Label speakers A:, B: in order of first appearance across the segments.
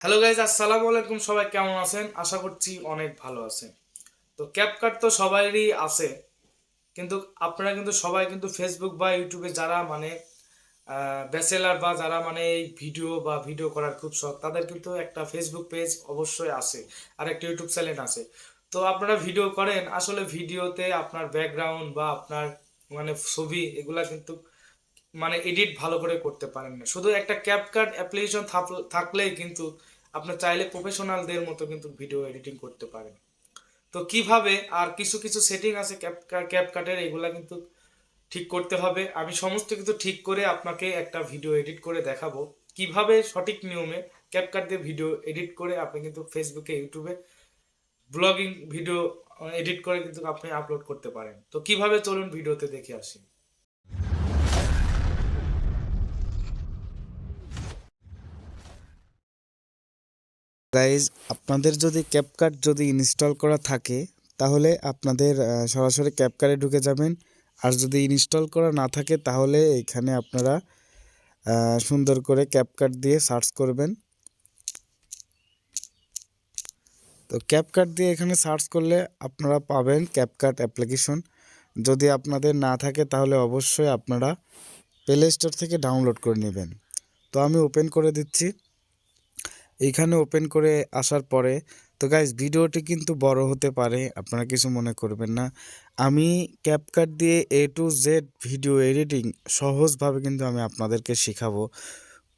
A: Hello guys, আসসালামু আলাইকুম। সবাই কেমন আছেন? আশা করছি অনেক ভালো আছেন। তো ক্যাপকাট তো সবারই আছে, কিন্তু আপনারা কিন্তু সবাই কিন্তু ফেসবুক বা ইউটিউবে যারা ব্যাচেলার বা যারা এই ভিডিও করার খুব শখ, তাদের কিন্তু একটা ফেসবুক পেজ অবশ্যই আছে আর একটা ইউটিউব চ্যানেল আছে। তো আপনারা ভিডিও করেন, আসলে ভিডিওতে আপনার ব্যাকগ্রাউন্ড বা আপনার ছবি এগুলা কিন্তু এডিট ভালো করে করতে পারেন না। শুধু একটা ক্যাপকাট অ্যাপ্লিকেশন থাকলেই কিন্তু আপনি চাইলে প্রফেশনালদের মতো কিন্তু ভিডিও এডিটিং করতে পারেন। তো কিভাবে, আর কিছু কিছু সেটিং আছে ক্যাপকাটের, এগুলা কিন্তু ঠিক করতে হবে। আমি সমস্ত কিছু ঠিক করে আপনাকে একটা ভিডিও এডিট করে দেখাবো কিভাবে সঠিক নিয়মে ক্যাপকাট দিয়ে ভিডিও এডিট করে আপনি কিন্তু ফেসবুকে, ইউটিউবে ব্লগিং ভিডিও এডিট করে কিন্তু আপনি আপলোড করতে পারেন। তো কিভাবে, চলুন ভিডিওতে দেখে আসি।
B: গাইজ, আপনাদের যদি ক্যাপকাট যদি ইনস্টল করা থাকে তাহলে আপনাদের সরাসরি ক্যাপকাটে ঢুকে যাবেন। আর যদি ইনস্টল করা না থাকে তাহলে এইখানে আপনারা সুন্দর করে ক্যাপকাট দিয়ে সার্চ করবেন। তো ক্যাপকাট দিয়ে এখানে সার্চ করলে আপনারা পাবেন ক্যাপকাট অ্যাপ্লিকেশন। যদি আপনাদের না থাকে তাহলে অবশ্যই আপনারা প্লে স্টোর থেকে ডাউনলোড করে নেবেন। তো আমি ওপেন করে দিচ্ছি। এইখানে ওপেন করে আসার পরে তো গাইজ, ভিডিওটি কিন্তু বড় হতে পারে, আপনারা কিছু মনে করবেন না। আমি ক্যাপকাট দিয়ে A to Z video editing সহজভাবে কিন্তু আমি আপনাদেরকে শেখাবো।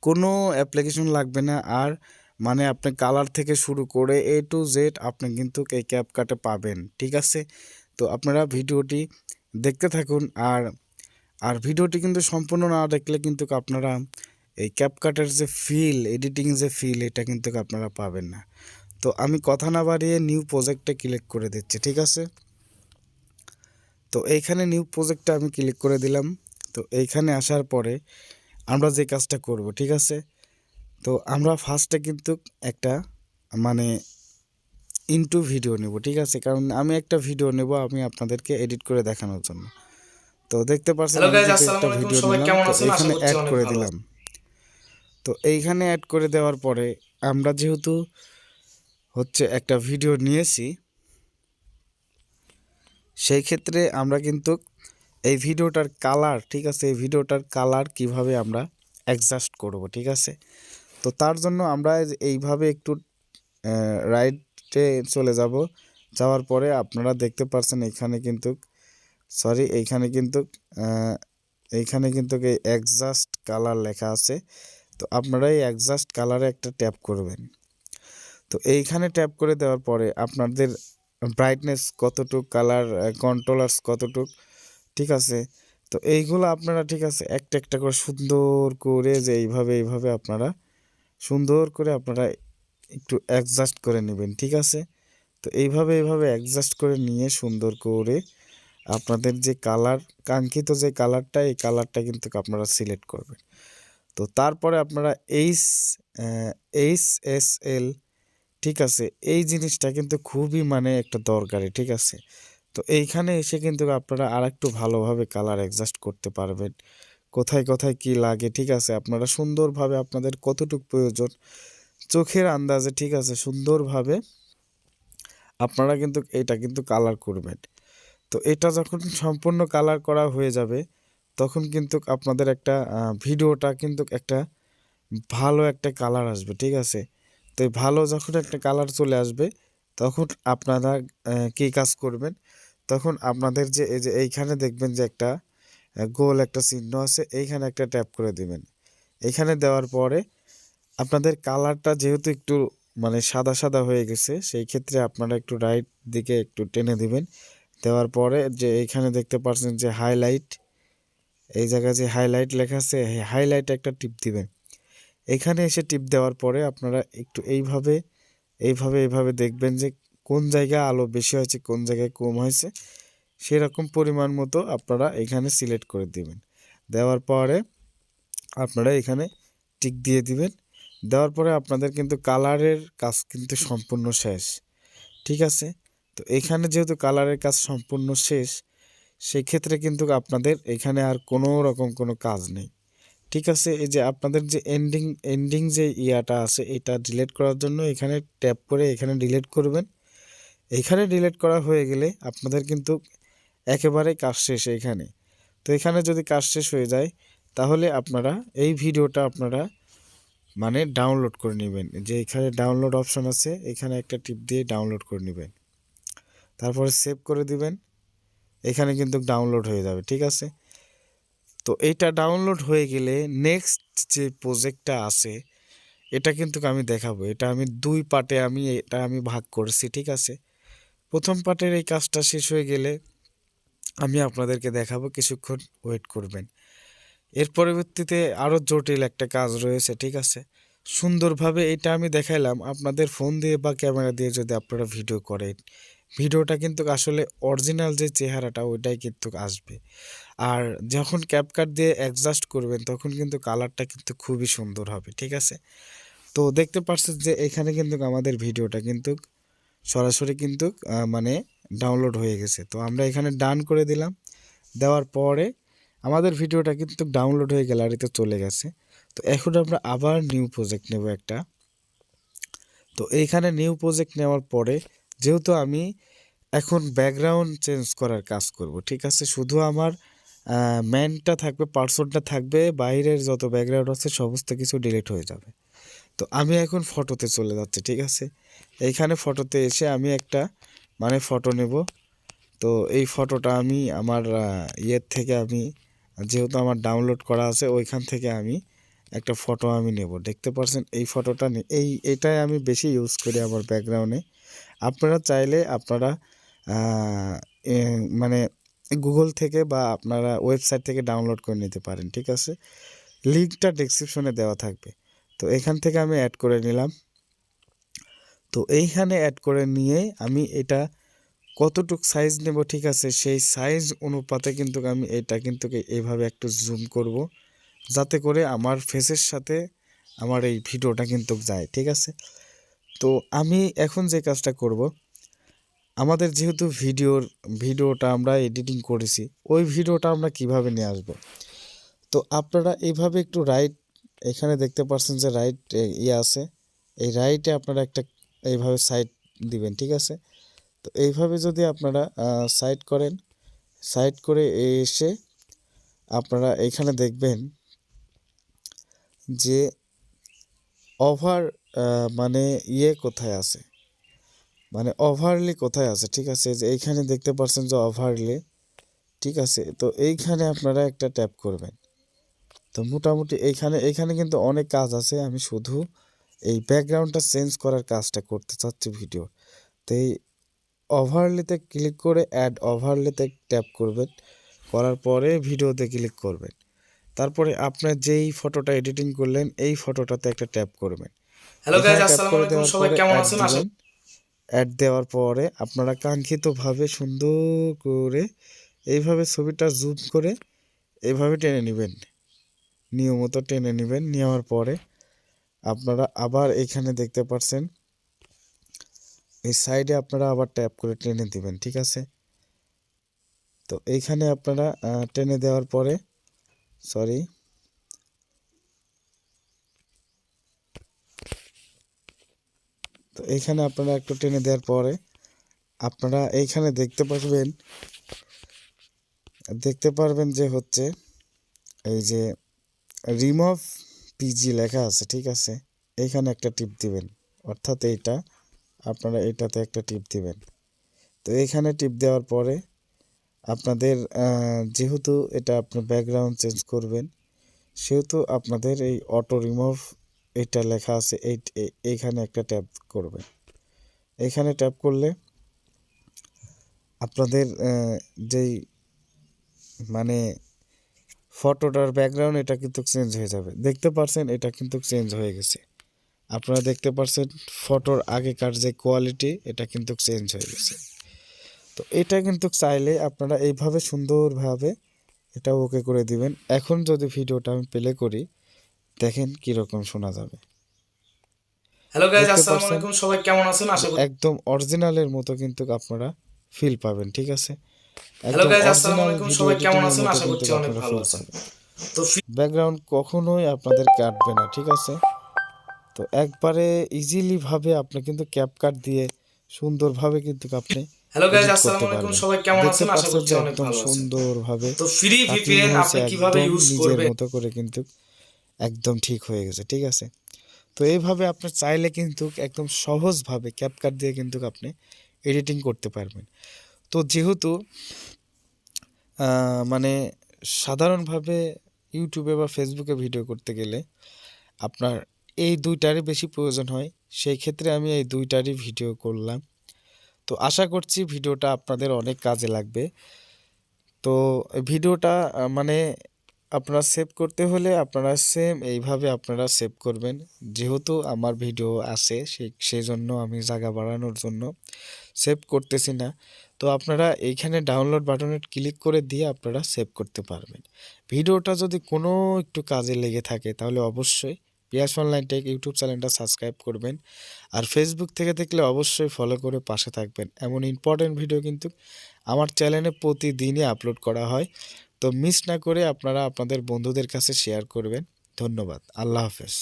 B: কোনো অ্যাপ্লিকেশন লাগবে না। আর আপনি কালার থেকে শুরু করে A to Z আপনি কিন্তু এই ক্যাপকাটে পাবেন, ঠিক আছে? তো আপনারা ভিডিওটি দেখতে থাকুন। আর আর ভিডিওটি কিন্তু সম্পূর্ণ না দেখলে কিন্তু আপনারা এই ক্যাপকাটের যে এডিটিং যে এটা কিন্তু আপনারা পাবেন না। তো আমি কথা না বাড়িয়ে নিউ প্রজেক্টে ক্লিক করে দিচ্ছি, ঠিক আছে? তো এইখানে নিউ প্রজেক্টটা আমি ক্লিক করে দিলাম। তো এইখানে আসার পরে আমরা যে কাজটা করব, ঠিক আছে? তো আমরা ফার্স্টে কিন্তু একটা মানে ইনটু ভিডিও নেব, ঠিক আছে? কারণ আমি একটা ভিডিও নেব আমি আপনাদেরকে এডিট করে দেখানোর জন্য। তো দেখতে পাচ্ছেন
A: হ্যালো
B: আমি
A: গাইজ,
B: কিন্তু
A: আসসালামু
B: একটা
A: আলাইকুম।
B: ভিডিও
A: সবাই
B: নিলাম।
A: কেমন
B: তো
A: আছেন? আশা
B: এইখানে
A: করছি
B: অ্যাড
A: অনেক
B: করে
A: ভালো
B: দিলাম।
A: আছেন।
B: তো এইখানে অ্যাড করে দেওয়ার পরে আমরা যেহেতু একটা ভিডিও নিয়েছি, সেই ক্ষেত্রে আমরা কিন্তু এই ভিডিওটার কালার, ঠিক আছে, এই ভিডিওটার কালার কিভাবে আমরা অ্যাডজাস্ট করব, ঠিক আছে? তো তার জন্য আমরা এইভাবে একটু রাইটে চলে যাব। যাওয়ার পরে আপনারা দেখতে পাচ্ছেন এইখানে কিন্তু এই অ্যাডজাস্ট কালার লেখা আছে। তো আপনারা এই অ্যাডজাস্ট কালারে একটা ট্যাপ করবেন। তো এইখানে ট্যাপ করে দেওয়ার পরে আপনাদের ব্রাইটনেস কতটুক, কালার কন্ট্রোলার্স কতটুক, ঠিক আছে? তো এইগুলো আপনারা, ঠিক আছে, একটা একটা করে সুন্দর করে যে এইভাবে আপনারা সুন্দর করে আপনারা একটু অ্যাডজাস্ট করে নেবেন, ঠিক আছে? তো এইভাবে অ্যাডজাস্ট করে নিয়ে সুন্দর করে আপনাদের যে কালার, কাঙ্ক্ষিত যে কালারটা, এই কালারটা কিন্তু আপনারা সিলেক্ট করবেন। তো তারপরে আপনারা HSL, ঠিক আছে, এই জিনিসটা কিন্তু খুবই একটা দরকারি, ঠিক আছে? তো এইখানে এসে কিন্তু আপনারা আর একটু ভালোভাবে কালার অ্যাডজাস্ট করতে পারবেন, কোথায় কোথায় কি লাগে, ঠিক আছে? আপনারা সুন্দরভাবে আপনাদের কতটুকু প্রয়োজন চোখের আন্দাজে, ঠিক আছে, সুন্দরভাবে আপনারা কিন্তু এটা কিন্তু কালার করবেন। তো এটা যখন সম্পূর্ণ কালার করা হয়ে যাবে তখন কিন্তু আপনাদের একটা ভিডিওটা কিন্তু একটা ভালো একটা কালার আসবে, ঠিক আছে? তো এই ভালো যখন একটা কালার চলে আসবে তখন আপনারা কী কাজ করবেন, তখন আপনাদের যে এই যে এইখানে দেখবেন যে একটা গোল একটা চিহ্ন আছে, এইখানে একটা ট্যাপ করে দিবেন। এইখানে দেওয়ার পরে আপনাদের কালারটা যেহেতু একটু সাদা সাদা হয়ে গেছে, সেই ক্ষেত্রে আপনারা একটু রাইট দিকে একটু টেনে দিবেন। দেওয়ার পরে যে এইখানে দেখতে পাচ্ছেন যে হাইলাইট, এই জায়গায় যে হাইলাইট লেখা আছে, হাইলাইট একটা টিপ দিবেন। এখানে এসে টিপ দেওয়ার পরে আপনারা একটু এইভাবে দেখবেন যে কোন জায়গায় আলো বেশি হয়েছে, কোন জায়গায় কম হয়েছে, সেরকম পরিমাণ মতো আপনারা এখানে সিলেক্ট করে দিবেন। দেওয়ার পরে আপনারা এখানে টিক দিয়ে দিবেন। দেওয়ার পরে আপনাদের কিন্তু কালারের কাজ কিন্তু সম্পূর্ণ শেষ, ঠিক আছে? তো এখানে যেহেতু কালারের কাজ সম্পূর্ণ শেষ, সেই ক্ষেত্রে কিন্তু আপনাদের এখানে আর কোনো রকম কোনো কাজ নেই, ঠিক আছে। এই যে আপনাদের যে এন্ডিং এন্ডিং যে ইয়াটা আছে এটা ডিলিট করার জন্য এখানে ট্যাপ করে এখানে ডিলিট করবেন। এখানে ডিলিট করা হয়ে গেলে আপনাদের কিন্তু একেবারে কাজ শেষ এইখানে। তো এখানে যদি কাজ শেষ হয়ে যায় তাহলে আপনারা এই ভিডিওটা আপনারা মানে ডাউনলোড করে নেবেন। যে এখানে ডাউনলোড অপশন আছে এখানে একটা টিপ দিয়ে ডাউনলোড করে নেবেন, তারপরে সেভ করে দিবেন। এখানে কিন্তু ডাউনলোড হয়ে যাবে, ঠিক আছে। তো এইটা ডাউনলোড হয়ে গেলে নেক্সট যে প্রজেক্টটা আছে এটা কিন্তু আমি দেখাবো। এটা আমি 2 পার্টে আমি ভাগ করেছি, ঠিক আছে। প্রথম পার্টের এই কাজটা শেষ হয়ে গেলে আমি আপনাদেরকে দেখাবো, কিছুক্ষণ ওয়েট করবেন। এর পরবর্তীতে আরও জটিল একটা কাজ রয়েছে, ঠিক আছে। সুন্দরভাবে এটা আমি দেখাইলাম, আপনাদের ফোন দিয়ে বা ক্যামেরা দিয়ে যদি আপনারা ভিডিও করেন, ভিডিওটা কিন্তু আসলে অরিজিনাল যে চেহারাটা ওইটাই কিন্তু আসবে। আর যখন ক্যাপকাট দিয়ে অ্যাডজাস্ট করবেন তখন কিন্তু কালারটা কিন্তু খুবই সুন্দর হবে, ঠিক আছে। তো দেখতে পাচ্ছেন যে এখানে কিন্তু আমাদের ভিডিওটা কিন্তু সরাসরি কিন্তু মানে ডাউনলোড হয়ে গেছে। তো আমরা এখানে ডান করে দিলাম, দেওয়ার পরে আমাদের ভিডিওটা কিন্তু ডাউনলোড হয়ে গ্যালারিতে চলে গেছে। তো এখন আমরা আবার নিউ প্রজেক্ট নেব একটা। তো এইখানে নিউ প্রজেক্ট নেওয়ার পরে যেহেতু আমি এখন ব্যাকগ্রাউন্ড চেঞ্জ করার কাজ করব, ঠিক আছে। শুধু আমার ম্যানটা থাকবে, পার্সনটা থাকবে, বাইরের যত ব্যাকগ্রাউন্ড আছে সমস্ত কিছু ডিলিট হয়ে যাবে। তো আমি এখন ফটোতে চলে যাচ্ছি, ঠিক আছে। এইখানে ফটোতে এসে আমি একটা মানে ফটো নেব। তো এই ফটোটা আমি আমার ইয়ের থেকে আমি যেহেতু আমার ডাউনলোড করা আছে ওইখান থেকে আমি একটা ফটো আমি নেব। দেখতে পাচ্ছেন এই ফটোটা এটাই আমি বেশি ইউজ করি আমার ব্যাকগ্রাউন্ডে। আপনারা চাইলে আপনারা মানে গুগল থেকে বা আপনারা ওয়েবসাইট থেকে ডাউনলোড করে নিতে পারেন, ঠিক আছে। লিঙ্কটা ডেসক্রিপশনে দেওয়া থাকবে। তো এখান থেকে আমি অ্যাড করে নিলাম। তো এইখানে অ্যাড করে নিয়ে আমি এটা কতটুক সাইজ নেব, ঠিক আছে, সেই সাইজ অনুপাতে কিন্তু আমি এটা কিন্তু এইভাবে একটু জুম করব, যাতে করে আমার ফেসের সাথে আমার এই ভিডিওটা কিন্তু যায়, ঠিক আছে। তো আমি এখন যে কাজটা করব, আমাদের যেহেতু ভিডিওটা আমরা এডিটিং করেছি, ওই ভিডিওটা আমরা কিভাবে নিয়ে আসব। তো আপনারা এইভাবে একটু রাইট, এখানে দেখতে পাচ্ছেন যে রাইট ইয়ে আছে, এই রাইটে আপনারা একটা এইভাবে সাইড দিবেন, ঠিক আছে। তো এইভাবে যদি আপনারা সাইড করেন, সাইড করে এসে আপনারা এখানে দেখবেন যে ওভার মানে ইয়ে কোথায় আছে, মানে ওভারলি কোথায় আছে, ঠিক আছে। যে এইখানে দেখতে পাচ্ছেন যে ওভারলি, ঠিক আছে। তো এইখানে আপনারা একটা ট্যাপ করবেন। তো মোটামুটি এইখানে কিন্তু অনেক কাজ আছে, আমি শুধু এই ব্যাকগ্রাউন্ডটা চেঞ্জ করার কাজটা করতে চাচ্ছি ভিডিও। তো এই ওভারলিতে ক্লিক করে অ্যাড ওভারলিতে ট্যাপ করবেন, করার পরে ভিডিওতে ক্লিক করবেন। তারপরে আপনার যেই ফটোটা এডিটিং করলেন এই ফটোটাতে একটা ট্যাপ করবেন।
A: হ্যালো
B: এখানে
A: গাইজ,
B: ট্যাপ
A: আসসালামু
B: করে
A: আলাইকুম।
B: দেওয়ার
A: সবাই
B: পরে
A: কেমন
B: অ্যাড
A: আছেন?
B: দিবেন। অ্যাড দেওয়ার পরে আপনারা কাঙ্ক্ষিতভাবে সুন্দর করে এইভাবে ছবিটা জুম করে এইভাবে টেনে নেবেন, নিয়মত টেনে নেবেন। নেওয়ার পরে আপনারা আবার এখানে দেখতে পাচ্ছেন এই সাইডে আপনারা আবার ট্যাপ করে টেনে দিবেন, ঠিক আছে। তো এইখানে আপনারা টেনে দেওয়ার পরে সরি তো এইখানে আপনারা একটু টেনে দেওয়ার পরে আপনারা এইখানে দেখতে পারবেন যে হচ্ছে এই যে রিমুভ পিজি লেখা আছে, ঠিক আছে। এইখানে একটা টিপ দিবেন, অর্থাৎ এইটা আপনারা এটাতে একটা টিপ দিবেন। তো এইখানে টিপ দেওয়ার পরে আপনাদের যেহেতু এটা আপনার ব্যাকগ্রাউন্ড চেঞ্জ করবেন, সেহেতু আপনাদের এই অটো রিমুভ এটা লেখা আছে এইখানে একটা ট্যাপ করবেন। এইখানে ট্যাপ করলে আপনাদের যেই মানে ফটোটার ব্যাকগ্রাউন্ড এটা কিন্তু চেঞ্জ হয়ে যাবে। দেখতে পাচ্ছেন এটা কিন্তু চেঞ্জ হয়ে গেছে। আপনারা দেখতে পাচ্ছেন ফটোর আগেকার যে কোয়ালিটি এটা কিন্তু চেঞ্জ হয়ে গেছে। তো এটা কিন্তু চাইলে আপনারা এইভাবে সুন্দরভাবে এটা ওকে করে দিবেন। এখন যদি ভিডিওটা আমি প্লে করি, দেখেন কীরকম শোনা যাবে।
A: হ্যালো গাইজ,
B: দেখতে
A: আসসালামু
B: পাচ্ছেন
A: আলাইকুম। সবাই কেমন আছেন?
B: যে
A: আশা করি
B: একদম অরিজিনালের মতো কিন্তু আপনারা ফিল পাবেন, ঠিক আছে।
A: হ্যালো
B: একদম
A: গাইজ, আসসালামু
B: অরিজিনাল
A: আলাইকুম।
B: ভিডিও
A: সবাই কেমন
B: এডিটিংয়ের
A: আছেন?
B: মতো
A: আশা
B: কিন্তু
A: করছি অনেক
B: আপনারা
A: ভালো
B: ফিল
A: আছেন।
B: পাবেন।
A: তো
B: ব্যাকগ্রাউন্ড কখনোই আপনাদের কাটবে না, ঠিক আছে? তো একবারে ইজিলি ভাবে আপনি কিন্তু ক্যাপকাট দিয়ে সুন্দরভাবে কিন্তু আপনি
A: হ্যালো গাইজ,
B: এডিট করতে
A: আসসালামু আলাইকুম,
B: পারবেন।
A: সবাই কেমন
B: দেখতে
A: আছেন? আশা
B: পাচ্ছেন
A: করছি
B: যে
A: অনেক
B: একদম
A: ভালো আছেন।
B: সুন্দরভাবে
A: তো ফ্রি
B: কাটিং
A: ভিপিএন
B: হয়েছে,
A: আপনি কিভাবে
B: একদম
A: ইউজ
B: নিজের
A: করবেন?
B: মতো করে কিন্তু একদম ঠিক হয়ে গেছে, ঠিক আছে? তো এইভাবে আপনি চাইলে কিন্তু একদম সহজভাবে ক্যাপকাট দিয়ে কিন্তু আপনি এডিটিং করতে পারবেন। তো যেহেতু মানে সাধারণভাবে ইউটিউবে বা ফেসবুকে ভিডিও করতে গেলে আপনার এই দুইটারই বেশি প্রয়োজন হয়, সেই ক্ষেত্রে আমি এই দুইটারই ভিডিও করলাম। তো আশা করছি ভিডিওটা আপনাদের অনেক কাজে লাগবে। তো এই ভিডিওটা মানে আপনারা সেভ করতে হলে আপনারা সেম এইভাবে আপনারা সেভ করবেন। যেহেতু আমার ভিডিও আছে সেই জন্য আমি জায়গা বাড়ানোর জন্য সেভ করতেছি না। তো আপনারা এইখানে ডাউনলোড বাটনে ক্লিক করে দিয়ে আপনারা সেভ করতে পারবেন। ভিডিওটা যদি কোনো একটু কাজে লেগে থাকে তাহলে অবশ্যই পিয়াস অনলাইন টেক ইউটিউব চ্যানেলটা সাবস্ক্রাইব করবেন। আর ফেসবুক থেকে দেখলে অবশ্যই ফলো করে পাশে থাকবেন। এমন ইম্পর্টেন্ট ভিডিও কিন্তু আমার চ্যানেলে প্রতিদিনই আপলোড করা হয়। তো মিস না করে আপনারা আপনাদের বন্ধুদের কাছে শেয়ার করবেন। ধন্যবাদ। আল্লাহ হাফেজ।